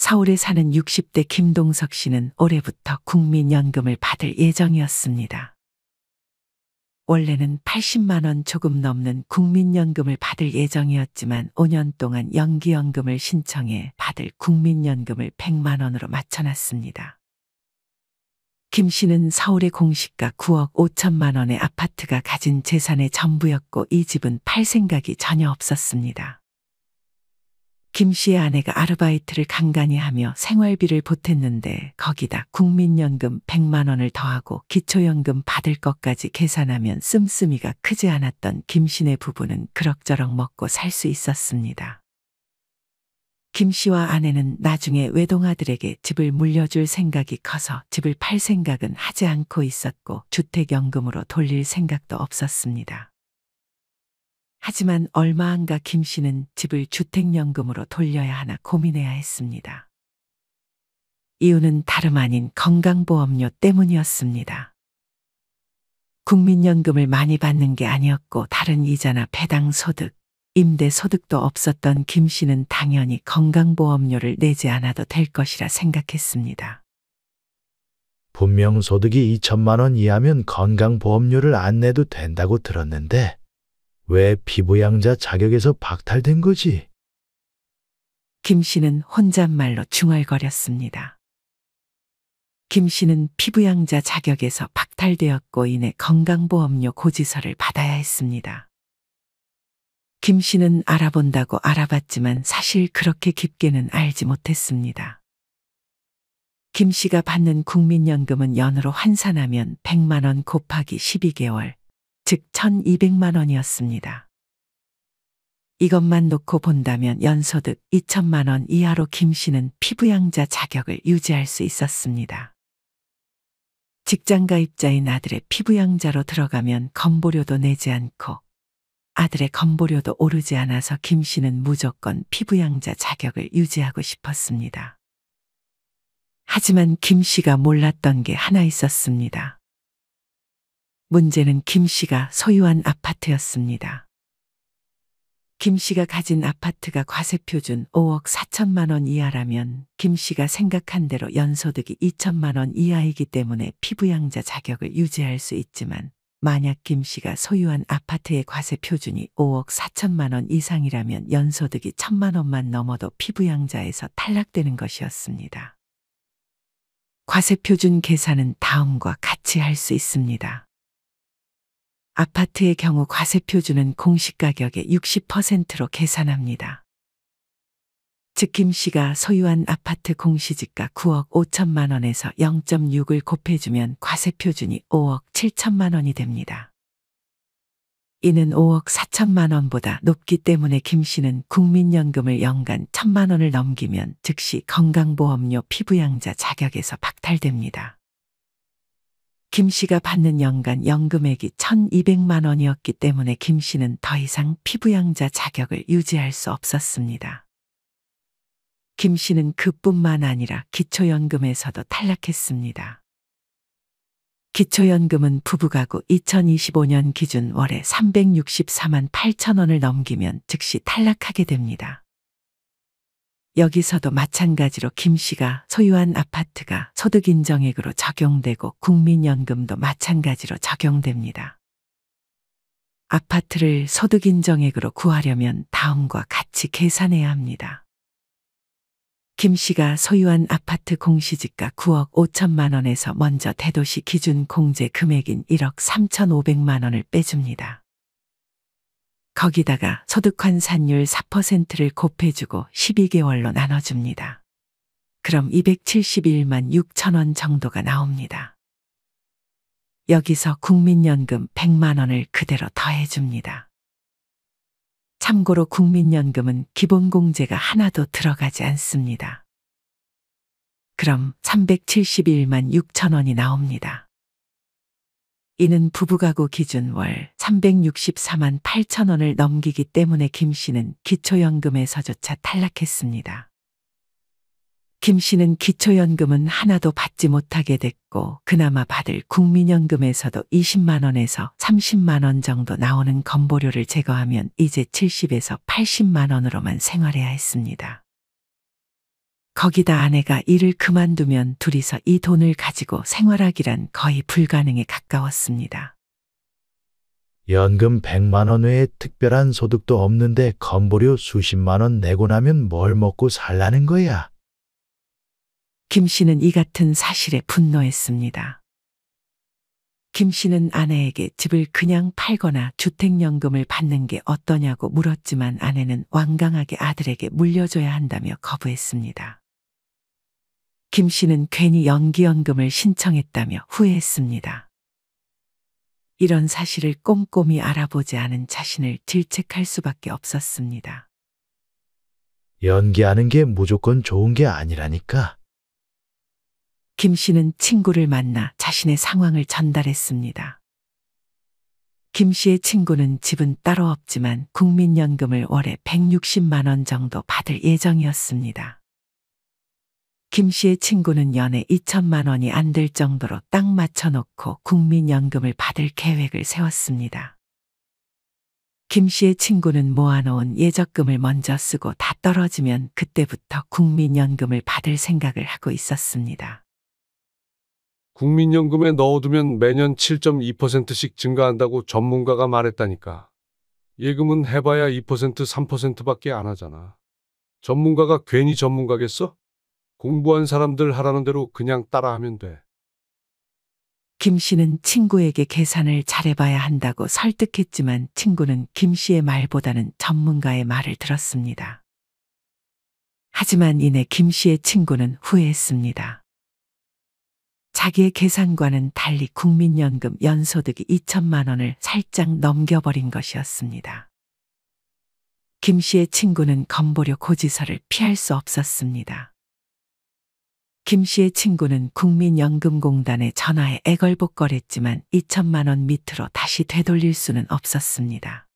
서울에 사는 60대 김동석 씨는 올해부터 국민연금을 받을 예정이었습니다. 원래는 80만 원 조금 넘는 국민연금을 받을 예정이었지만 5년 동안 연기연금을 신청해 받을 국민연금을 100만 원으로 맞춰놨습니다. 김 씨는 서울의 공시가 9억 5천만 원의 아파트가 가진 재산의 전부였고 이 집은 팔 생각이 전혀 없었습니다. 김 씨의 아내가 아르바이트를 간간히 하며 생활비를 보탰는데 거기다 국민연금 100만 원을 더하고 기초연금 받을 것까지 계산하면 씀씀이가 크지 않았던 김 씨네 부부는 그럭저럭 먹고 살 수 있었습니다. 김 씨와 아내는 나중에 외동아들에게 집을 물려줄 생각이 커서 집을 팔 생각은 하지 않고 있었고 주택연금으로 돌릴 생각도 없었습니다. 하지만 얼마 안 가 김 씨는 집을 주택연금으로 돌려야 하나 고민해야 했습니다. 이유는 다름 아닌 건강보험료 때문이었습니다. 국민연금을 많이 받는 게 아니었고 다른 이자나 배당소득, 임대소득도 없었던 김 씨는 당연히 건강보험료를 내지 않아도 될 것이라 생각했습니다. 분명 소득이 2천만 원 이하면 건강보험료를 안 내도 된다고 들었는데 왜 피부양자 자격에서 박탈된 거지? 김 씨는 혼잣말로 중얼거렸습니다. 김 씨는 피부양자 자격에서 박탈되었고 이내 건강보험료 고지서를 받아야 했습니다. 김 씨는 알아본다고 알아봤지만 사실 그렇게 깊게는 알지 못했습니다. 김 씨가 받는 국민연금은 연으로 환산하면 100만 원 곱하기 12개월, 즉 1,200만 원이었습니다. 이것만 놓고 본다면 연소득 2천만 원 이하로 김 씨는 피부양자 자격을 유지할 수 있었습니다. 직장가입자인 아들의 피부양자로 들어가면 건보료도 내지 않고 아들의 건보료도 오르지 않아서 김 씨는 무조건 피부양자 자격을 유지하고 싶었습니다. 하지만 김 씨가 몰랐던 게 하나 있었습니다. 문제는 김 씨가 소유한 아파트였습니다. 김 씨가 가진 아파트가 과세표준 5억 4천만 원 이하라면 김 씨가 생각한 대로 연소득이 2천만 원 이하이기 때문에 피부양자 자격을 유지할 수 있지만 만약 김 씨가 소유한 아파트의 과세표준이 5억 4천만 원 이상이라면 연소득이 1,000만 원만 넘어도 피부양자에서 탈락되는 것이었습니다. 과세표준 계산은 다음과 같이 할 수 있습니다. 아파트의 경우 과세표준은 공시가격의 60%로 계산합니다. 즉 김 씨가 소유한 아파트 공시지가 9억 5천만 원에서 0.6을 곱해주면 과세표준이 5억 7천만 원이 됩니다. 이는 5억 4천만 원보다 높기 때문에 김 씨는 국민연금을 연간 1,000만 원을 넘기면 즉시 건강보험료 피부양자 자격에서 박탈됩니다. 김 씨가 받는 연간 연금액이 1,200만 원이었기 때문에 김 씨는 더 이상 피부양자 자격을 유지할 수 없었습니다. 김 씨는 그뿐만 아니라 기초연금에서도 탈락했습니다. 기초연금은 부부가구 2025년 기준 월에 364만 8천 원을 넘기면 즉시 탈락하게 됩니다. 여기서도 마찬가지로 김 씨가 소유한 아파트가 소득인정액으로 적용되고 국민연금도 마찬가지로 적용됩니다. 아파트를 소득인정액으로 구하려면 다음과 같이 계산해야 합니다. 김 씨가 소유한 아파트 공시지가 9억 5천만 원에서 먼저 대도시 기준 공제 금액인 1억 3,500만 원을 빼줍니다. 거기다가 소득환산율 4%를 곱해주고 12개월로 나눠줍니다. 그럼 271만 6천 원 정도가 나옵니다. 여기서 국민연금 100만 원을 그대로 더해줍니다. 참고로 국민연금은 기본공제가 하나도 들어가지 않습니다. 그럼 371만 6천 원이 나옵니다. 이는 부부가구 기준 월 364만 8천 원을 넘기기 때문에 김 씨는 기초연금에서조차 탈락했습니다. 김 씨는 기초연금은 하나도 받지 못하게 됐고 그나마 받을 국민연금에서도 20만 원에서 30만 원 정도 나오는 건보료를 제거하면 이제 70에서 80만 원으로만 생활해야 했습니다. 거기다 아내가 일을 그만두면 둘이서 이 돈을 가지고 생활하기란 거의 불가능에 가까웠습니다. 연금 100만 원 외에 특별한 소득도 없는데 건보료 수십만 원 내고 나면 뭘 먹고 살라는 거야? 김 씨는 이 같은 사실에 분노했습니다. 김 씨는 아내에게 집을 그냥 팔거나 주택연금을 받는 게 어떠냐고 물었지만 아내는 완강하게 아들에게 물려줘야 한다며 거부했습니다. 김 씨는 괜히 연기연금을 신청했다며 후회했습니다. 이런 사실을 꼼꼼히 알아보지 않은 자신을 질책할 수밖에 없었습니다. 연기하는 게 무조건 좋은 게 아니라니까. 김 씨는 친구를 만나 자신의 상황을 전달했습니다. 김 씨의 친구는 집은 따로 없지만 국민연금을 월에 160만 원 정도 받을 예정이었습니다. 김 씨의 친구는 연에 2천만 원이 안 될 정도로 딱 맞춰놓고 국민연금을 받을 계획을 세웠습니다. 김 씨의 친구는 모아놓은 예적금을 먼저 쓰고 다 떨어지면 그때부터 국민연금을 받을 생각을 하고 있었습니다. 국민연금에 넣어두면 매년 7.2%씩 증가한다고 전문가가 말했다니까. 예금은 해봐야 2%, 3%밖에 안 하잖아. 전문가가 괜히 전문가겠어? 공부한 사람들 하라는 대로 그냥 따라하면 돼. 김 씨는 친구에게 계산을 잘해봐야 한다고 설득했지만 친구는 김 씨의 말보다는 전문가의 말을 들었습니다. 하지만 이내 김 씨의 친구는 후회했습니다. 자기의 계산과는 달리 국민연금 연소득이 2천만 원을 살짝 넘겨버린 것이었습니다. 김 씨의 친구는 건보료 고지서를 피할 수 없었습니다. 김 씨의 친구는 국민연금공단에 전화해 애걸복걸했지만 2천만 원 밑으로 다시 되돌릴 수는 없었습니다.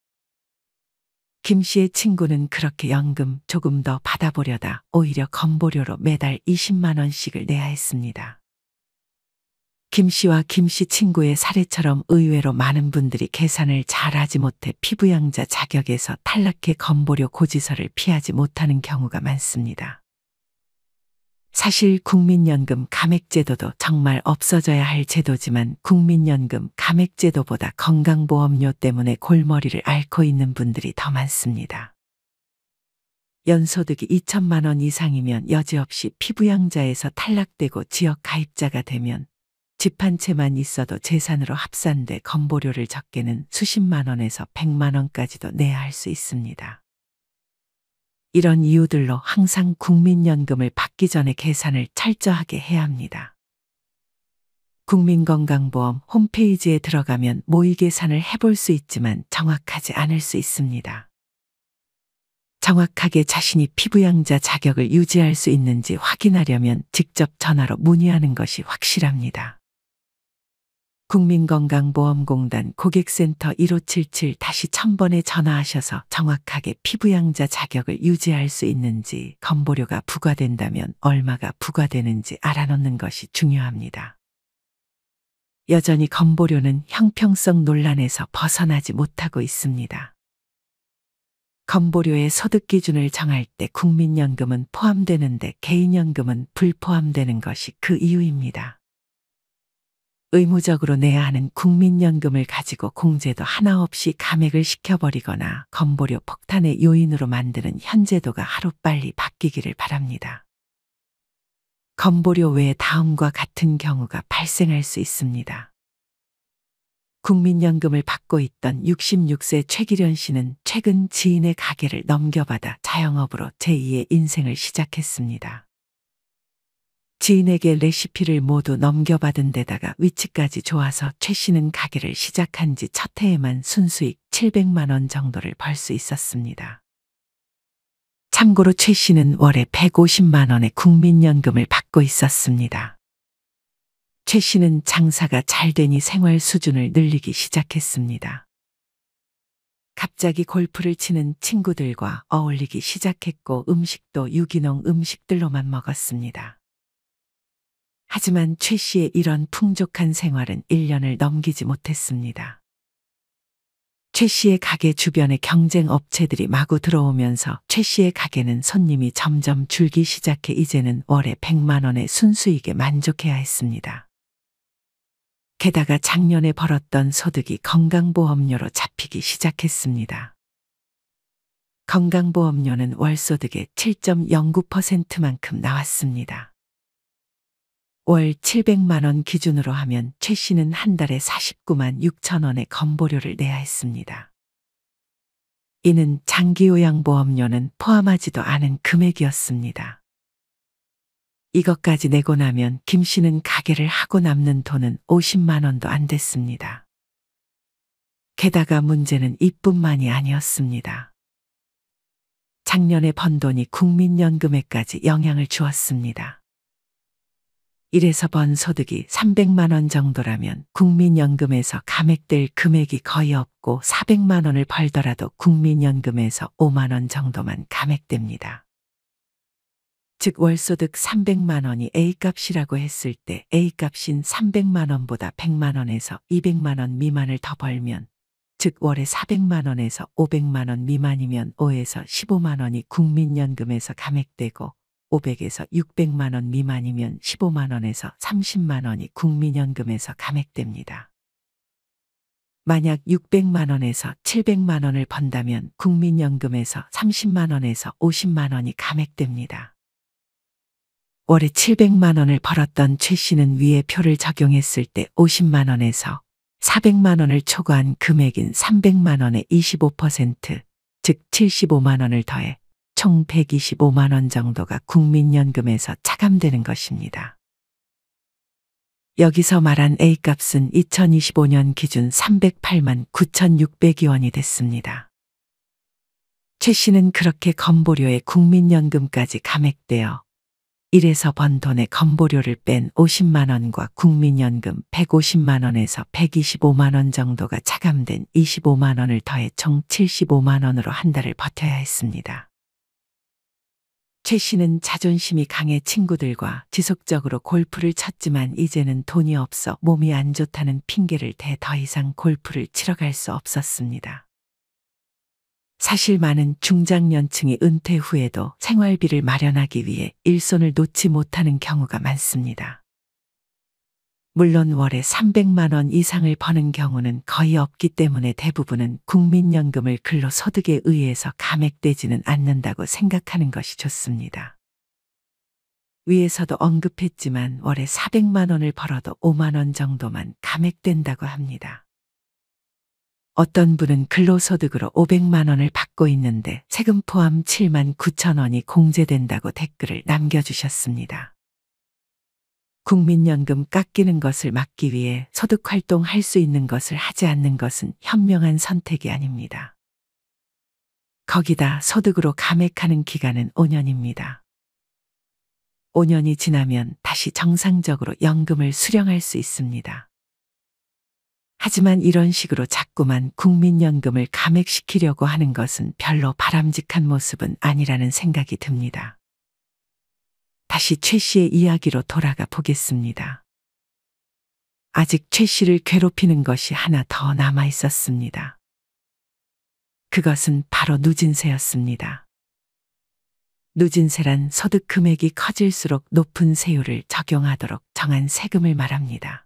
김 씨의 친구는 그렇게 연금 조금 더 받아보려다 오히려 건보료로 매달 20만 원씩을 내야 했습니다. 김 씨와 김 씨 친구의 사례처럼 의외로 많은 분들이 계산을 잘하지 못해 피부양자 자격에서 탈락해 건보료 고지서를 피하지 못하는 경우가 많습니다. 사실 국민연금 감액제도도 정말 없어져야 할 제도지만 국민연금 감액제도보다 건강보험료 때문에 골머리를 앓고 있는 분들이 더 많습니다. 연소득이 2천만 원 이상이면 여지없이 피부양자에서 탈락되고 지역 가입자가 되면 집 한 채만 있어도 재산으로 합산돼 건보료를 적게는 수십만 원에서 100만 원까지도 내야 할 수 있습니다. 이런 이유들로 항상 국민연금을 받기 전에 계산을 철저하게 해야 합니다. 국민건강보험 홈페이지에 들어가면 모의 계산을 해볼 수 있지만 정확하지 않을 수 있습니다. 정확하게 자신이 피부양자 자격을 유지할 수 있는지 확인하려면 직접 전화로 문의하는 것이 확실합니다. 국민건강보험공단 고객센터 1577-1000번에 전화하셔서 정확하게 피부양자 자격을 유지할 수 있는지, 건보료가 부과된다면 얼마가 부과되는지 알아놓는 것이 중요합니다. 여전히 건보료는 형평성 논란에서 벗어나지 못하고 있습니다. 건보료의 소득 기준을 정할 때 국민연금은 포함되는데 개인연금은 불포함되는 것이 그 이유입니다. 의무적으로 내야 하는 국민연금을 가지고 공제도 하나 없이 감액을 시켜버리거나 건보료 폭탄의 요인으로 만드는 현 제도가 하루빨리 바뀌기를 바랍니다. 건보료 외에 다음과 같은 경우가 발생할 수 있습니다. 국민연금을 받고 있던 66세 최기련 씨는 최근 지인의 가게를 넘겨받아 자영업으로 제2의 인생을 시작했습니다. 지인에게 레시피를 모두 넘겨받은 데다가 위치까지 좋아서 최 씨는 가게를 시작한 지 첫 해에만 순수익 700만 원 정도를 벌 수 있었습니다. 참고로 최 씨는 월에 150만 원의 국민연금을 받고 있었습니다. 최 씨는 장사가 잘 되니 생활 수준을 늘리기 시작했습니다. 갑자기 골프를 치는 친구들과 어울리기 시작했고 음식도 유기농 음식들로만 먹었습니다. 하지만 최 씨의 이런 풍족한 생활은 1년을 넘기지 못했습니다. 최 씨의 가게 주변에 경쟁 업체들이 마구 들어오면서 최 씨의 가게는 손님이 점점 줄기 시작해 이제는 월에 100만 원의 순수익에 만족해야 했습니다. 게다가 작년에 벌었던 소득이 건강보험료로 잡히기 시작했습니다. 건강보험료는 월소득의 7.09%만큼 나왔습니다. 월 700만 원 기준으로 하면 최 씨는 한 달에 49만 6천 원의 건보료를 내야 했습니다. 이는 장기요양보험료는 포함하지도 않은 금액이었습니다. 이것까지 내고 나면 김 씨는 가게를 하고 남는 돈은 50만 원도 안 됐습니다. 게다가 문제는 이뿐만이 아니었습니다. 작년에 번 돈이 국민연금에까지 영향을 주었습니다. 이래서 번 소득이 300만 원 정도라면 국민연금에서 감액될 금액이 거의 없고 400만 원을 벌더라도 국민연금에서 5만 원 정도만 감액됩니다. 즉 월소득 300만 원이 A값이라고 했을 때 A값인 300만 원보다 100만 원에서 200만 원 미만을 더 벌면 즉 월에 400만 원에서 500만 원 미만이면 5에서 15만 원이 국민연금에서 감액되고 500에서 600만 원 미만이면 15만 원에서 30만 원이 국민연금에서 감액됩니다. 만약 600만 원에서 700만 원을 번다면 국민연금에서 30만 원에서 50만 원이 감액됩니다. 월에 700만 원을 벌었던 최 씨는 위의 표를 적용했을 때 50만 원에서 400만 원을 초과한 금액인 300만 원의 25%, 즉 75만 원을 더해 총 125만 원 정도가 국민연금에서 차감되는 것입니다. 여기서 말한 A값은 2025년 기준 308만 9,600여 원이 됐습니다. 최 씨는 그렇게 건보료에 국민연금까지 감액되어 일에서 번 돈의 건보료를 뺀 50만 원과 국민연금 150만 원에서 125만 원 정도가 차감된 25만 원을 더해 총 75만 원으로 한 달을 버텨야 했습니다. 최 씨는 자존심이 강해 친구들과 지속적으로 골프를 쳤지만 이제는 돈이 없어 몸이 안 좋다는 핑계를 대 더 이상 골프를 치러 갈 수 없었습니다. 사실 많은 중장년층이 은퇴 후에도 생활비를 마련하기 위해 일손을 놓지 못하는 경우가 많습니다. 물론 월에 300만 원 이상을 버는 경우는 거의 없기 때문에 대부분은 국민연금을 근로소득에 의해서 감액되지는 않는다고 생각하는 것이 좋습니다. 위에서도 언급했지만 월에 400만 원을 벌어도 5만 원 정도만 감액된다고 합니다. 어떤 분은 근로소득으로 500만 원을 받고 있는데 세금 포함 7만 9천 원이 공제된다고 댓글을 남겨주셨습니다. 국민연금 깎이는 것을 막기 위해 소득활동할 수 있는 것을 하지 않는 것은 현명한 선택이 아닙니다. 거기다 소득으로 감액하는 기간은 5년입니다. 5년이 지나면 다시 정상적으로 연금을 수령할 수 있습니다. 하지만 이런 식으로 자꾸만 국민연금을 감액시키려고 하는 것은 별로 바람직한 모습은 아니라는 생각이 듭니다. 다시 최 씨의 이야기로 돌아가 보겠습니다. 아직 최 씨를 괴롭히는 것이 하나 더 남아 있었습니다. 그것은 바로 누진세였습니다. 누진세란 소득 금액이 커질수록 높은 세율을 적용하도록 정한 세금을 말합니다.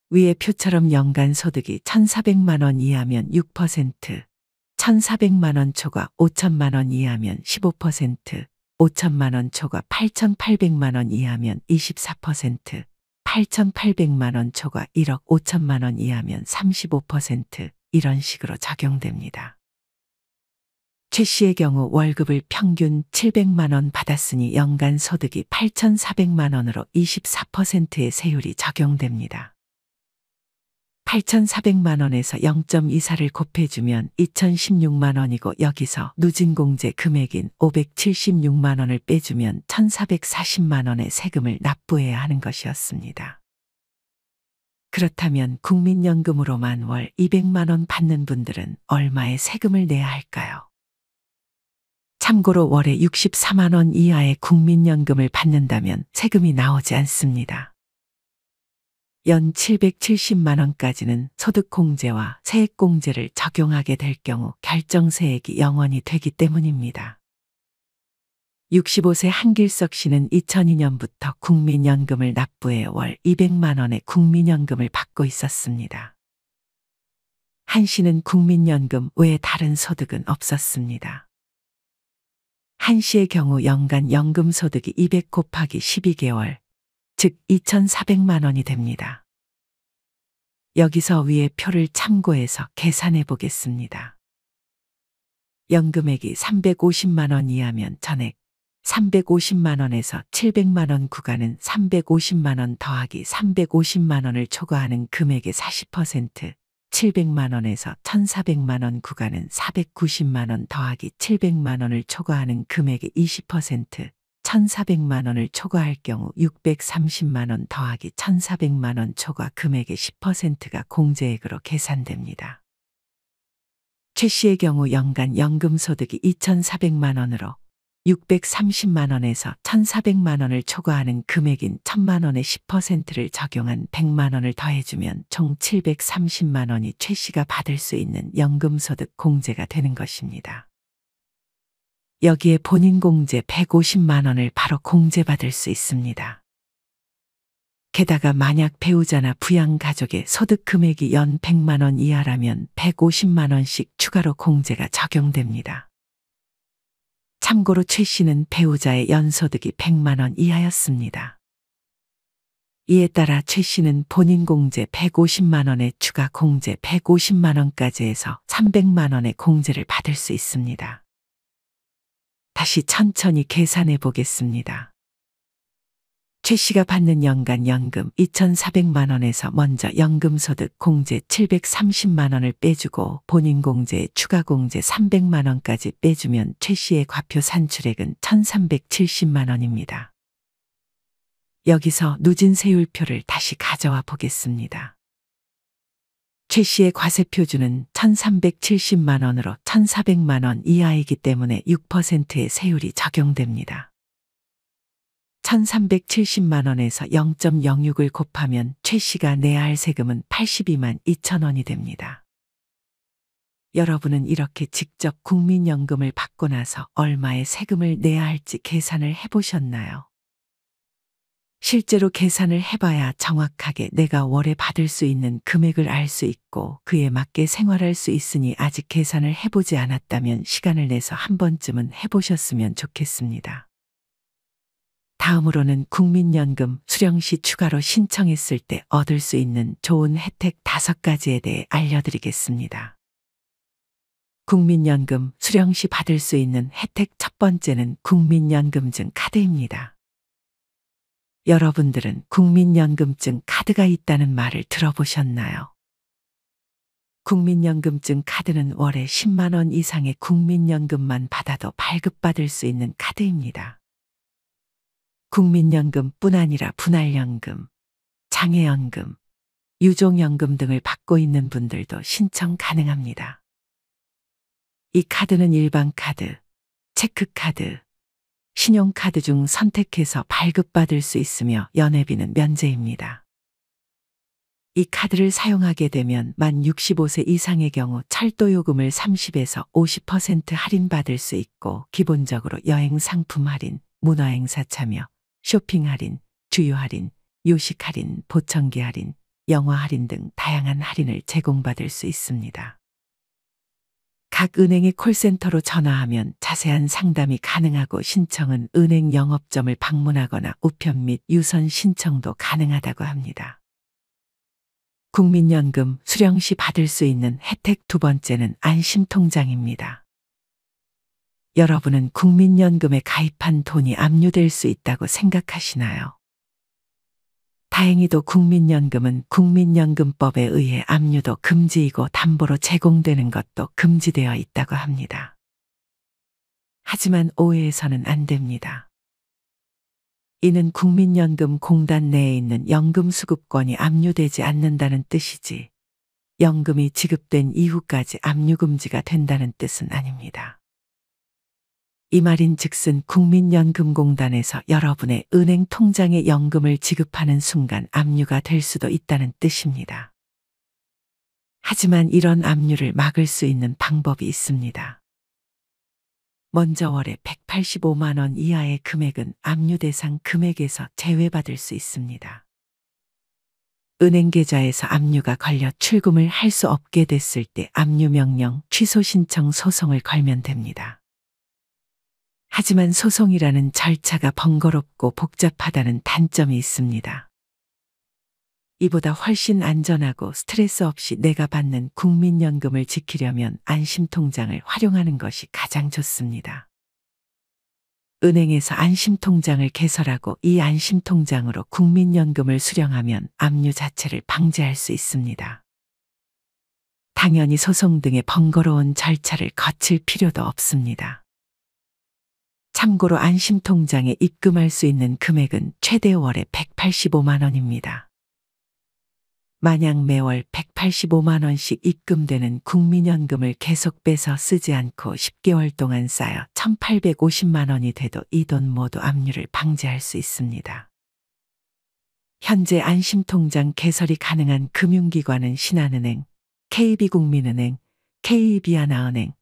위의 표처럼 연간 소득이 1,400만 원 이하면 6%, 1,400만 원 초과 5천만 원 이하면 15%, 5천만 원 초과 8,800만 원 이하면 24%, 8,800만 원 초과 1억 5천만 원 이하면 35% 이런 식으로 적용됩니다. 최 씨의 경우 월급을 평균 700만 원 받았으니 연간 소득이 8,400만 원으로 24%의 세율이 적용됩니다. 8,400만 원에서 0.24를 곱해주면 2,016만 원이고 여기서 누진공제 금액인 576만 원을 빼주면 1,440만 원의 세금을 납부해야 하는 것이었습니다. 그렇다면 국민연금으로만 월 200만 원 받는 분들은 얼마의 세금을 내야 할까요? 참고로 월에 64만 원 이하의 국민연금을 받는다면 세금이 나오지 않습니다. 연 770만 원까지는 소득공제와 세액공제를 적용하게 될 경우 결정세액이 0원이 되기 때문입니다. 65세 한길석 씨는 2002년부터 국민연금을 납부해 월 200만 원의 국민연금을 받고 있었습니다. 한 씨는 국민연금 외에 다른 소득은 없었습니다. 한 씨의 경우 연간 연금소득이 200 곱하기 12개월, 즉 2,400만 원이 됩니다. 여기서 위의 표를 참고해서 계산해 보겠습니다. 연금액이 350만 원 이하면 전액, 350만 원에서 700만 원 구간은 350만 원 더하기 350만 원을 초과하는 금액의 40%, 700만 원에서 1,400만 원 구간은 490만 원 더하기 700만 원을 초과하는 금액의 20%, 1,400만 원을 초과할 경우 630만 원 더하기 1,400만 원 초과 금액의 10%가 공제액으로 계산됩니다. 최 씨의 경우 연간 연금소득이 2,400만 원으로 630만 원에서 1,400만 원을 초과하는 금액인 1,000만 원의 10%를 적용한 100만 원을 더해주면 총 730만 원이 최 씨가 받을 수 있는 연금소득 공제가 되는 것입니다. 여기에 본인 공제 150만 원을 바로 공제받을 수 있습니다. 게다가 만약 배우자나 부양가족의 소득 금액이 연 100만 원 이하라면 150만 원씩 추가로 공제가 적용됩니다. 참고로 최 씨는 배우자의 연소득이 100만 원 이하였습니다. 이에 따라 최 씨는 본인 공제 150만 원에 추가 공제 150만 원까지 해서 300만 원의 공제를 받을 수 있습니다. 다시 천천히 계산해 보겠습니다. 최 씨가 받는 연간 연금 2,400만 원에서 먼저 연금소득 공제 730만 원을 빼주고 본인 공제에 추가 공제 300만 원까지 빼주면 최 씨의 과표 산출액은 1,370만 원입니다. 여기서 누진세율표를 다시 가져와 보겠습니다. 최 씨의 과세표준은 1,370만 원으로 1,400만 원 이하이기 때문에 6%의 세율이 적용됩니다. 1,370만 원에서 0.06을 곱하면 최 씨가 내야 할 세금은 82만 2천 원이 됩니다. 여러분은 이렇게 직접 국민연금을 받고 나서 얼마의 세금을 내야 할지 계산을 해보셨나요? 실제로 계산을 해봐야 정확하게 내가 월에 받을 수 있는 금액을 알 수 있고 그에 맞게 생활할 수 있으니 아직 계산을 해보지 않았다면 시간을 내서 한 번쯤은 해보셨으면 좋겠습니다. 다음으로는 국민연금 수령 시 추가로 신청했을 때 얻을 수 있는 좋은 혜택 5가지에 대해 알려드리겠습니다. 국민연금 수령 시 받을 수 있는 혜택 첫 번째는 국민연금증 카드입니다. 여러분들은 국민연금증 카드가 있다는 말을 들어보셨나요? 국민연금증 카드는 월에 10만 원 이상의 국민연금만 받아도 발급받을 수 있는 카드입니다. 국민연금뿐 아니라 분할연금, 장애연금, 유종연금 등을 받고 있는 분들도 신청 가능합니다. 이 카드는 일반 카드, 체크카드, 신용카드 중 선택해서 발급받을 수 있으며 연회비는 면제입니다. 이 카드를 사용하게 되면 만 65세 이상의 경우 철도요금을 30에서 50% 할인받을 수 있고 기본적으로 여행 상품 할인, 문화행사 참여, 쇼핑 할인, 주유 할인, 요식 할인, 보청기 할인, 영화 할인 등 다양한 할인을 제공받을 수 있습니다. 각 은행의 콜센터로 전화하면 자세한 상담이 가능하고 신청은 은행 영업점을 방문하거나 우편 및 유선 신청도 가능하다고 합니다. 국민연금 수령 시 받을 수 있는 혜택 두 번째는 안심통장입니다. 여러분은 국민연금에 가입한 돈이 압류될 수 있다고 생각하시나요? 다행히도 국민연금은 국민연금법에 의해 압류도 금지이고 담보로 제공되는 것도 금지되어 있다고 합니다. 하지만 오해해서는 안 됩니다. 이는 국민연금공단 내에 있는 연금수급권이 압류되지 않는다는 뜻이지 연금이 지급된 이후까지 압류금지가 된다는 뜻은 아닙니다. 이 말인 즉슨 국민연금공단에서 여러분의 은행 통장에 연금을 지급하는 순간 압류가 될 수도 있다는 뜻입니다. 하지만 이런 압류를 막을 수 있는 방법이 있습니다. 먼저 월에 185만 원 이하의 금액은 압류 대상 금액에서 제외받을 수 있습니다. 은행 계좌에서 압류가 걸려 출금을 할 수 없게 됐을 때 압류 명령 취소 신청 소송을 걸면 됩니다. 하지만 소송이라는 절차가 번거롭고 복잡하다는 단점이 있습니다. 이보다 훨씬 안전하고 스트레스 없이 내가 받는 국민연금을 지키려면 안심통장을 활용하는 것이 가장 좋습니다. 은행에서 안심통장을 개설하고 이 안심통장으로 국민연금을 수령하면 압류 자체를 방지할 수 있습니다. 당연히 소송 등의 번거로운 절차를 거칠 필요도 없습니다. 참고로 안심통장에 입금할 수 있는 금액은 최대 월에 185만 원입니다. 만약 매월 185만 원씩 입금되는 국민연금을 계속 빼서 쓰지 않고 10개월 동안 쌓여 1,850만 원이 돼도 이 돈 모두 압류를 방지할 수 있습니다. 현재 안심통장 개설이 가능한 금융기관은 신한은행, KB국민은행, KB하나은행,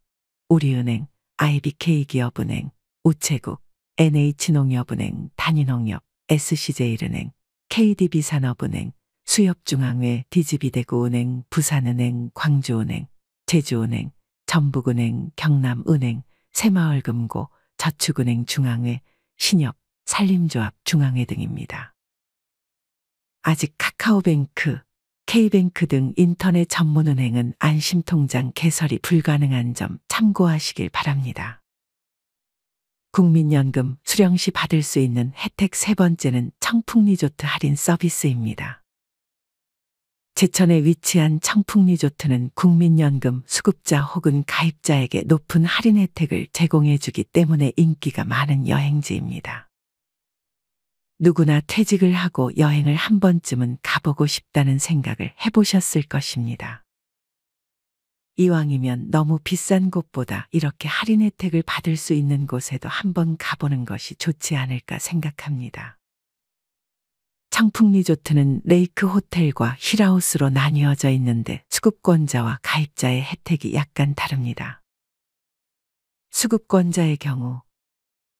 우리은행, IBK기업은행, 우체국, NH농협은행, 단인농협, SC제일은행, KDB산업은행, 수협중앙회, DG비대구은행, 부산은행, 광주은행, 제주은행, 전북은행, 경남은행, 새마을금고, 저축은행 중앙회, 신협, 산림조합 중앙회 등입니다. 아직 카카오뱅크, K뱅크 등 인터넷 전문은행은 안심통장 개설이 불가능한 점 참고하시길 바랍니다. 국민연금 수령 시 받을 수 있는 혜택 세 번째는 청풍리조트 할인 서비스입니다. 제천에 위치한 청풍리조트는 국민연금 수급자 혹은 가입자에게 높은 할인 혜택을 제공해주기 때문에 인기가 많은 여행지입니다. 누구나 퇴직을 하고 여행을 한 번쯤은 가보고 싶다는 생각을 해보셨을 것입니다. 이왕이면 너무 비싼 곳보다 이렇게 할인 혜택을 받을 수 있는 곳에도 한번 가보는 것이 좋지 않을까 생각합니다. 청풍리조트는 레이크 호텔과 힐하우스로 나뉘어져 있는데 수급권자와 가입자의 혜택이 약간 다릅니다. 수급권자의 경우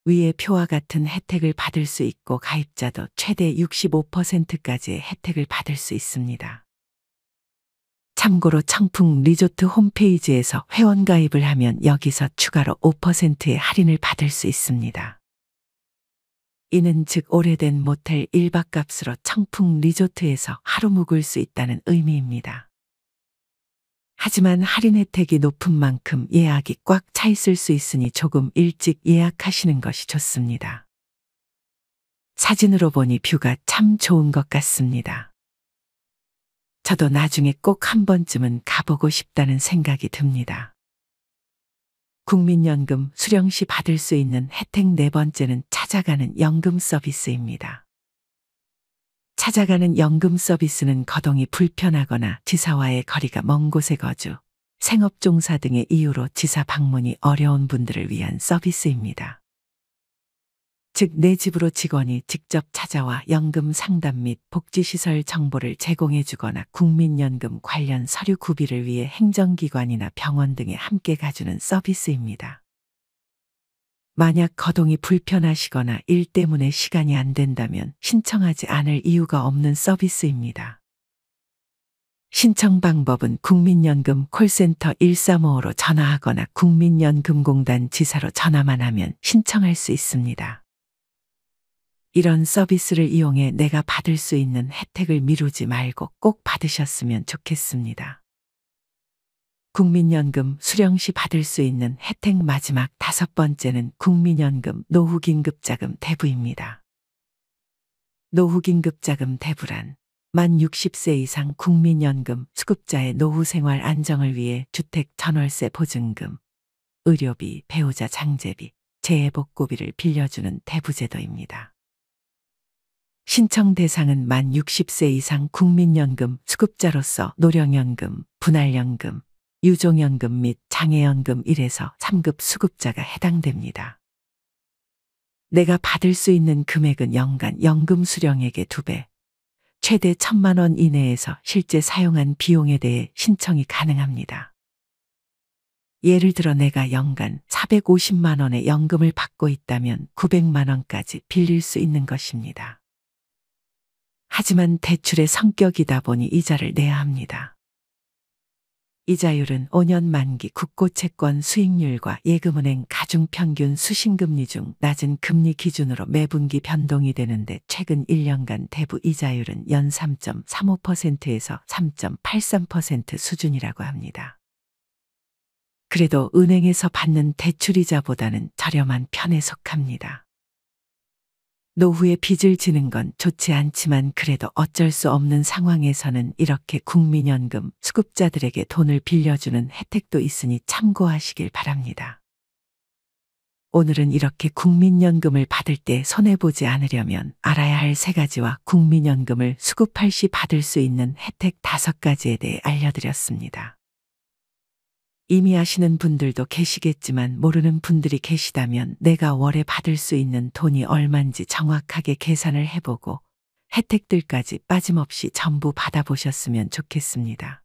위의 표와 같은 혜택을 받을 수 있고 가입자도 최대 65%까지의 혜택을 받을 수 있습니다. 참고로 청풍 리조트 홈페이지에서 회원 가입을 하면 여기서 추가로 5%의 할인을 받을 수 있습니다. 이는 즉 오래된 모텔 1박 값으로 청풍 리조트에서 하루 묵을 수 있다는 의미입니다. 하지만 할인 혜택이 높은 만큼 예약이 꽉 차 있을 수 있으니 조금 일찍 예약하시는 것이 좋습니다. 사진으로 보니 뷰가 참 좋은 것 같습니다. 저도 나중에 꼭 한 번쯤은 가보고 싶다는 생각이 듭니다. 국민연금 수령 시 받을 수 있는 혜택 네 번째는 찾아가는 연금 서비스입니다. 찾아가는 연금 서비스는 거동이 불편하거나 지사와의 거리가 먼 곳에 거주, 생업종사 등의 이유로 지사 방문이 어려운 분들을 위한 서비스입니다. 즉 내 집으로 직원이 직접 찾아와 연금 상담 및 복지시설 정보를 제공해 주거나 국민연금 관련 서류 구비를 위해 행정기관이나 병원 등에 함께 가주는 서비스입니다. 만약 거동이 불편하시거나 일 때문에 시간이 안 된다면 신청하지 않을 이유가 없는 서비스입니다. 신청 방법은 국민연금 콜센터 1355로 전화하거나 국민연금공단 지사로 전화만 하면 신청할 수 있습니다. 이런 서비스를 이용해 내가 받을 수 있는 혜택을 미루지 말고 꼭 받으셨으면 좋겠습니다. 국민연금 수령 시 받을 수 있는 혜택 마지막 다섯 번째는 국민연금 노후긴급자금 대부입니다. 노후긴급자금 대부란 만 60세 이상 국민연금 수급자의 노후생활 안정을 위해 주택 전월세 보증금, 의료비, 배우자 장제비, 재해복구비를 빌려주는 대부제도입니다. 신청 대상은 만 60세 이상 국민연금 수급자로서 노령연금, 분할연금, 유종연금 및 장애연금 1에서 3급 수급자가 해당됩니다. 내가 받을 수 있는 금액은 연간 연금 수령액의 2배, 최대 1,000만 원 이내에서 실제 사용한 비용에 대해 신청이 가능합니다. 예를 들어 내가 연간 450만 원의 연금을 받고 있다면 900만 원까지 빌릴 수 있는 것입니다. 하지만 대출의 성격이다 보니 이자를 내야 합니다. 이자율은 5년 만기 국고채권 수익률과 예금은행 가중평균 수신금리 중 낮은 금리 기준으로 매분기 변동이 되는데 최근 1년간 대부 이자율은 연 3.35%에서 3.83% 수준이라고 합니다. 그래도 은행에서 받는 대출이자보다는 저렴한 편에 속합니다. 노후에 빚을 지는 건 좋지 않지만 그래도 어쩔 수 없는 상황에서는 이렇게 국민연금 수급자들에게 돈을 빌려주는 혜택도 있으니 참고하시길 바랍니다. 오늘은 이렇게 국민연금을 받을 때 손해보지 않으려면 알아야 할 3가지와 국민연금을 수급할 시 받을 수 있는 혜택 5가지에 대해 알려드렸습니다. 이미 아시는 분들도 계시겠지만 모르는 분들이 계시다면 내가 월에 받을 수 있는 돈이 얼만지 정확하게 계산을 해보고 혜택들까지 빠짐없이 전부 받아보셨으면 좋겠습니다.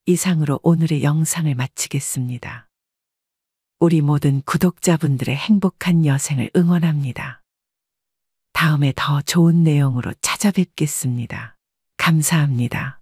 이상으로 오늘의 영상을 마치겠습니다. 우리 모든 구독자분들의 행복한 여생을 응원합니다. 다음에 더 좋은 내용으로 찾아뵙겠습니다. 감사합니다.